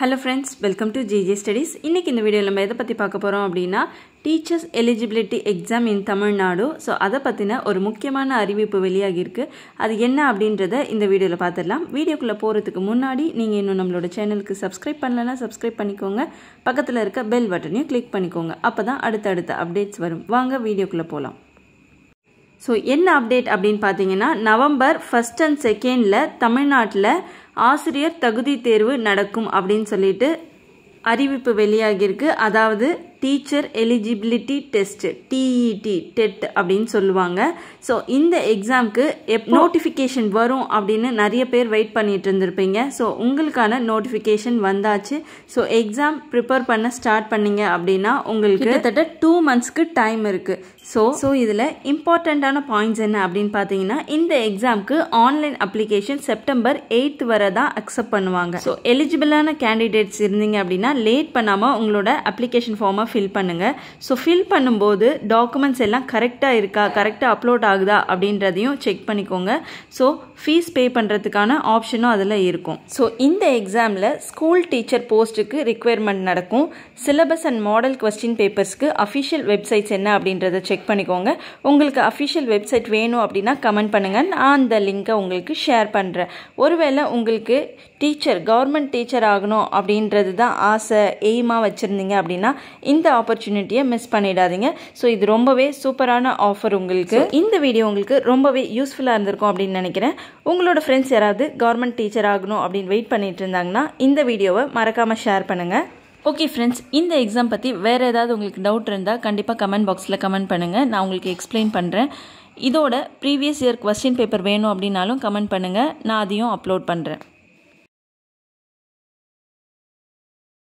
Hello friends, welcome to GJ Studies. இன்னைக்கு இந்த வீடியோல நம்ம எதை பத்தி பார்க்க போறோம் அப்படினா Teachers Eligibility Exam in Tamil Nadu. So அத பத்தின ஒரு முக்கியமான அறிவிப்பு வெளியாகி இருக்கு. அது என்ன அப்படின்றதை இந்த வீடியோல பார்த்திடலாம். வீடியோக்குள்ள போறதுக்கு முன்னாடி நீங்க இன்னும் நம்மளோட சேனலுக்கு சப்ஸ்கிரைப் பண்ணலனா சப்ஸ்கிரைப் பண்ணிக்கோங்க. பக்கத்துல இருக்க பெல் பட்டனையும் கிளிக் பண்ணிக்கோங்க. அப்பதான் அடுத்த அப்டேட்ஸ் வரும். வாங்க வீடியோக்குள்ள போலாம். So என்ன அப்டேட் அப்படினு பாத்தீங்கன்னா நவம்பர் 1st and 2nd தமிழ்நாட்டுல ஆசிரியர் தகுதி தேர்வு நடக்கும் அப்படினு சொல்லிட்டு அறிவிப்பு வெளியாகி இருக்கு. அதாவது Teacher Eligibility Test TET TET அப்படினு சொல்லுவாங்க. சோ இந்த எக்ஸாம்க்கு நோட்டிஃபிகேஷன் வரும் அப்படினு நிறைய பேர் வெயிட் பண்ணிட்டு இருந்திருப்பீங்க. சோ உங்களுக்கான நோட்டிஃபிகேஷன் வந்தாச்சு. சோ எக்ஸாம் ப்ரிப்பேர் பண்ண ஸ்டார்ட் பண்ணீங்க அப்படினா உங்களுக்கு கிட்டத்தட்ட 2 monthsக்கு டைம் இருக்கு. சோ இதுல இம்பார்ட்டன்ட்டான பாயிண்ட்ஸ் என்ன அப்படினு பாத்தீங்கன்னா இந்த எக்ஸாம்க்கு ஆன்லைன் அப்ளிகேஷன் செப்டம்பர் 8th வரை தான் அக்செப்ட் பண்ணுவாங்க. சோ எலிஜிபிளான கேண்டிடேட்ஸ் இருந்தீங்க அப்படினா லேட் பண்ணாம உங்களோட அப்ளிகேஷன் ஃபார்மை ஃபில் பண்ணுங்க. ஸோ ஃபில் பண்ணும்போது டாக்குமெண்ட்ஸ் எல்லாம் கரெக்டாக இருக்கா, கரெக்டாக அப்லோட் ஆகுதா அப்படின்றதையும் செக் பண்ணிக்கோங்க. ஸோ ஃபீஸ் பே பண்ணுறதுக்கான ஆப்ஷனும் அதில் இருக்கும். ஸோ இந்த எக்ஸாமில் ஸ்கூல் டீச்சர் போஸ்ட்டுக்கு ரிக்வயர்மெண்ட் நடக்கும். சிலபஸ் அண்ட் மாடல் கொஸ்டின் பேப்பர்ஸ்க்கு அஃபிஷியல் வெப்சைட்ஸ் என்ன அப்படின்றத செக் பண்ணிக்கோங்க. உங்களுக்கு அஃபிஷியல் வெப்சைட் வேணும் அப்படின்னா கமெண்ட் பண்ணுங்கள். நான் அந்த லிங்கை உங்களுக்கு ஷேர் பண்ணுறேன். ஒருவேளை உங்களுக்கு கவர்மெண்ட் டீச்சர் ஆகணும் அப்படின்றது தான் ஆசை எய்மாக வச்சுருந்தீங்க அப்படின்னா இந்த ஆப்பர்ச்சுனிட்டியை மிஸ் பண்ணிடாதீங்க. ஸோ இது ரொம்பவே சூப்பரான ஆஃபர் உங்களுக்கு. இந்த வீடியோ உங்களுக்கு ரொம்பவே யூஸ்ஃபுல்லாக இருந்திருக்கும் அப்படின்னு நினைக்கிறேன். உங்களோட ஃப்ரெண்ட்ஸ் யாராவது கவர்மெண்ட் டீச்சர் ஆகணும் அப்படின்னு வெயிட் பண்ணிட்டு இருந்தாங்கன்னா இந்த வீடியோவை மறக்காமல் ஷேர் பண்ணுங்கள். ஓகே ஃப்ரெண்ட்ஸ், இந்த எக்ஸாம் பற்றி வேறு ஏதாவது உங்களுக்கு டவுட் இருந்தால் கண்டிப்பாக கமெண்ட் பாக்ஸில் கமெண்ட் பண்ணுங்கள். நான் உங்களுக்கு எக்ஸ்பிளைன் பண்ணுறேன். இதோட ப்ரீவியஸ் இயர் கொஸ்டின் பேப்பர் வேணும் அப்படின்னாலும் கமெண்ட் பண்ணுங்கள். நான் அதையும் அப்லோட் பண்ணுறேன்.